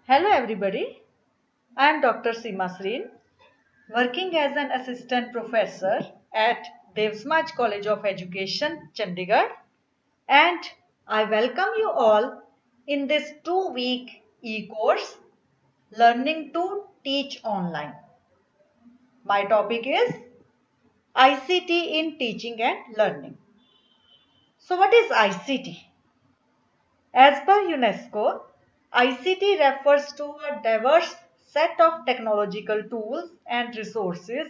Hello everybody, I am Dr. Seema Sreen, working as an assistant professor at Devsmaj College of Education, Chandigarh, and I welcome you all in this 2-week e-course, Learning to Teach Online. My topic is ICT in Teaching and Learning. So what is ICT? As per UNESCO, ICT refers to a diverse set of technological tools and resources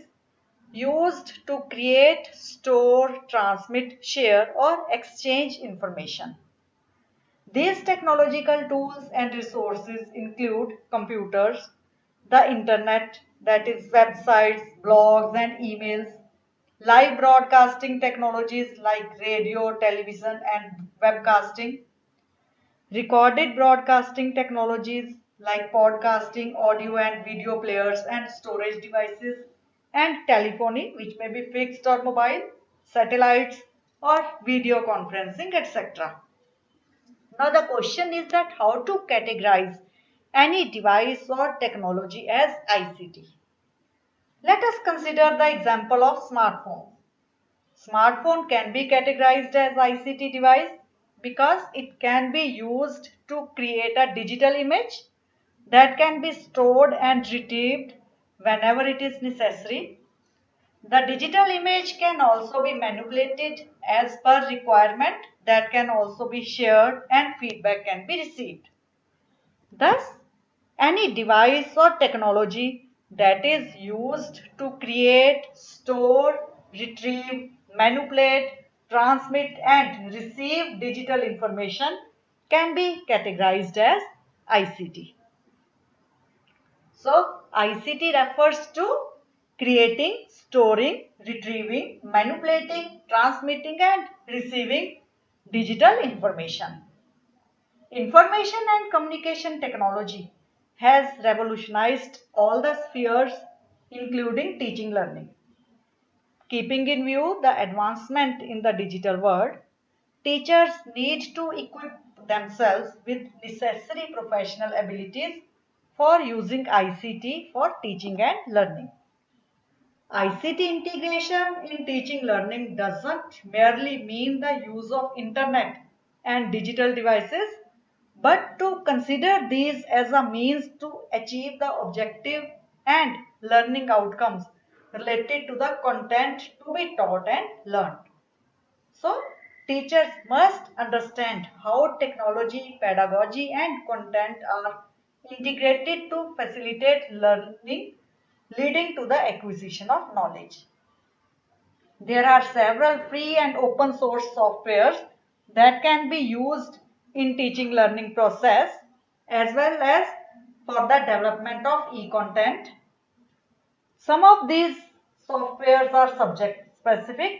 used to create, store, transmit, share, or exchange information. These technological tools and resources include computers, the internet, that is, websites, blogs, and emails, live broadcasting technologies like radio, television, and webcasting, recorded broadcasting technologies like podcasting, audio and video players and storage devices, and telephony, which may be fixed or mobile, satellites, or video conferencing, etc. Now, the question is that how to categorize any device or technology as ICT. Let us consider the example of smartphone. Smartphone can be categorized as ICT device because it can be used to create a digital image that can be stored and retrieved whenever it is necessary. The digital image can also be manipulated as per requirement, that can also be shared, and feedback can be received. Thus, any device or technology that is used to create, store, retrieve, manipulate, transmit, and receive digital information can be categorized as ICT. So, ICT refers to creating, storing, retrieving, manipulating, transmitting, and receiving digital information. Information and communication technology has revolutionized all the spheres, including teaching learning. Keeping in view the advancement in the digital world, teachers need to equip themselves with necessary professional abilities for using ICT for teaching and learning. ICT integration in teaching learning doesn't merely mean the use of internet and digital devices, but to consider these as a means to achieve the objective and learning outcomes related to the content to be taught and learned. So, teachers must understand how technology, pedagogy, and content are integrated to facilitate learning, leading to the acquisition of knowledge. There are several free and open source softwares that can be used in teaching learning process as well as for the development of e-content. Some of these softwares are subject specific,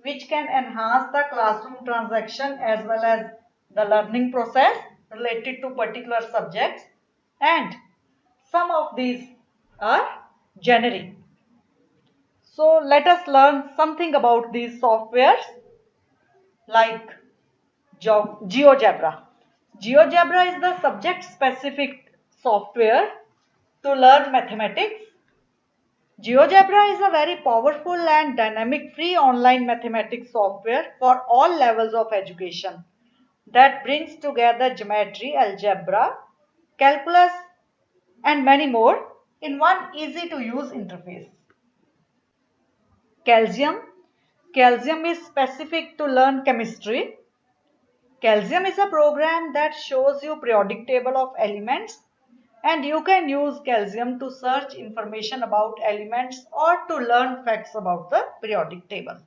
which can enhance the classroom transaction as well as the learning process related to particular subjects, and some of these are generic. So let us learn something about these softwares like GeoGebra. GeoGebra is the subject specific software to learn mathematics. GeoGebra is a very powerful and dynamic free online mathematics software for all levels of education that brings together geometry, algebra, calculus, and many more in one easy to use interface. Calcium. Calcium is specific to learn chemistry. Calcium is a program that shows you periodic table of elements, and you can use Calcium to search information about elements or to learn facts about the periodic table.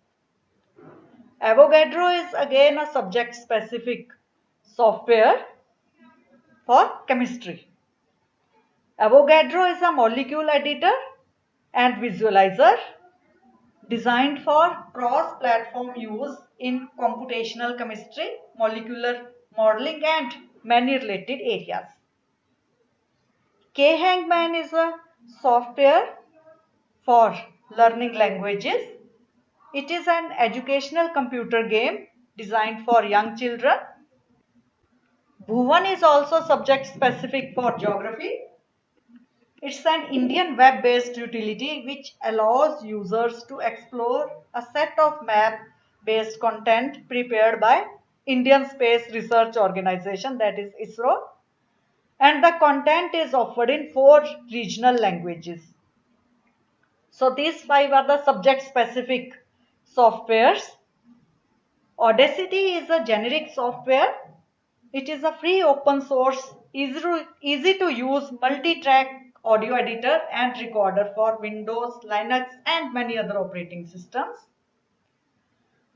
Avogadro is again a subject specific software for chemistry. Avogadro is a molecule editor and visualizer designed for cross-platform use in computational chemistry, molecular modeling, and many related areas. K-Hangman is a software for learning languages. It is an educational computer game designed for young children. Bhuvan is also subject specific for geography. It's an Indian web-based utility which allows users to explore a set of map-based content prepared by Indian Space Research Organization, that is ISRO, and the content is offered in 4 regional languages. So these 5 are the subject-specific softwares. Audacity is a generic software. It is a free open source, easy to use multi-track audio editor and recorder for Windows, Linux and many other operating systems.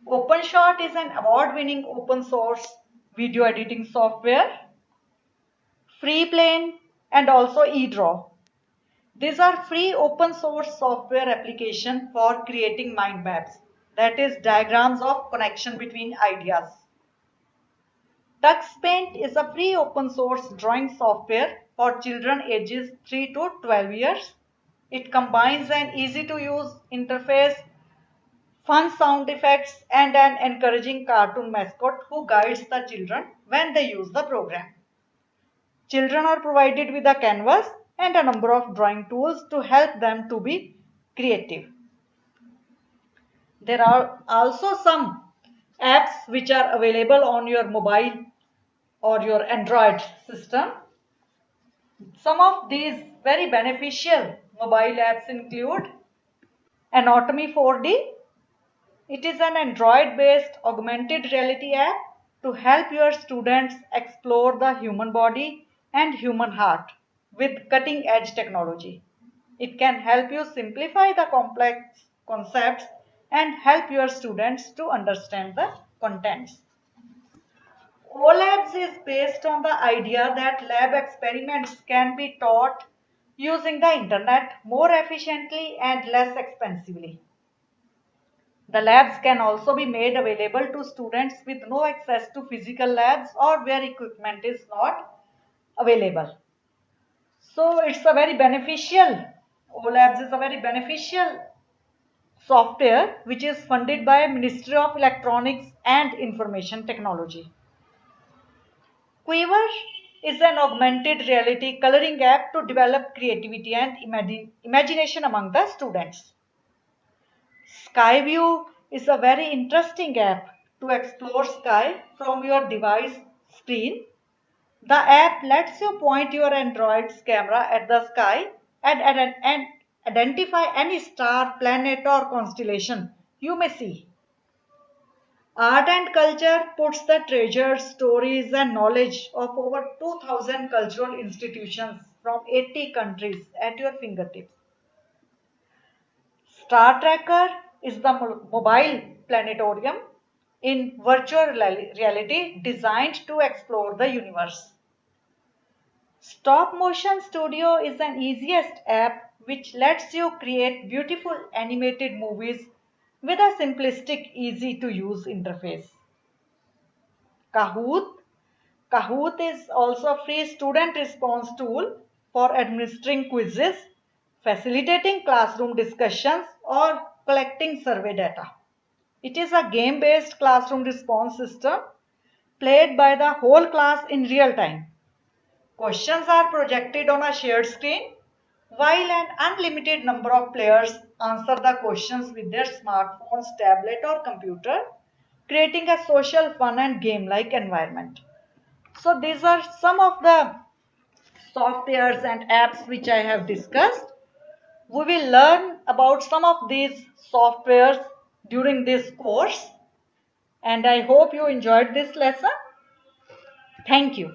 OpenShot is an award-winning open source video editing software. FreePlane and also eDraw. These are free open source software application for creating mind maps, that is diagrams of connection between ideas. TuxPaint is a free open source drawing software for children ages 3 to 12 years. It combines an easy to use interface, fun sound effects, and an encouraging cartoon mascot who guides the children when they use the program. Children are provided with a canvas and a number of drawing tools to help them to be creative. There are also some apps which are available on your mobile or your Android system. Some of these very beneficial mobile apps include Anatomy 4D. It is an Android-based augmented reality app to help your students explore the human body and human heart with cutting-edge technology. It can help you simplify the complex concepts and help your students to understand the contents. OLabs is based on the idea that lab experiments can be taught using the internet more efficiently and less expensively. The labs can also be made available to students with no access to physical labs or where equipment is not available. So it's a very beneficial, OLabs is a very beneficial software which is funded by Ministry of Electronics and Information Technology. Quiver is an augmented reality coloring app to develop creativity and imagination among the students. Skyview is a very interesting app to explore sky from your device screen. The app lets you point your Android's camera at the sky and identify any star, planet or constellation you may see. Art and culture puts the treasures, stories, and knowledge of over 2,000 cultural institutions from 80 countries at your fingertips. Star Tracker is the mobile planetarium in virtual reality designed to explore the universe. Stop Motion Studio is an easiest app which lets you create beautiful animated movies with a simplistic, easy to use interface. Kahoot. Kahoot is also a free student response tool for administering quizzes, facilitating classroom discussions, or collecting survey data. It is a game-based classroom response system played by the whole class in real time. Questions are projected on a shared screen while an unlimited number of players answer the questions with their smartphones, tablet, or computer, creating a social, fun, and game-like environment. So these are some of the softwares and apps which I have discussed. We will learn about some of these softwares during this course and I hope you enjoyed this lesson. Thank you.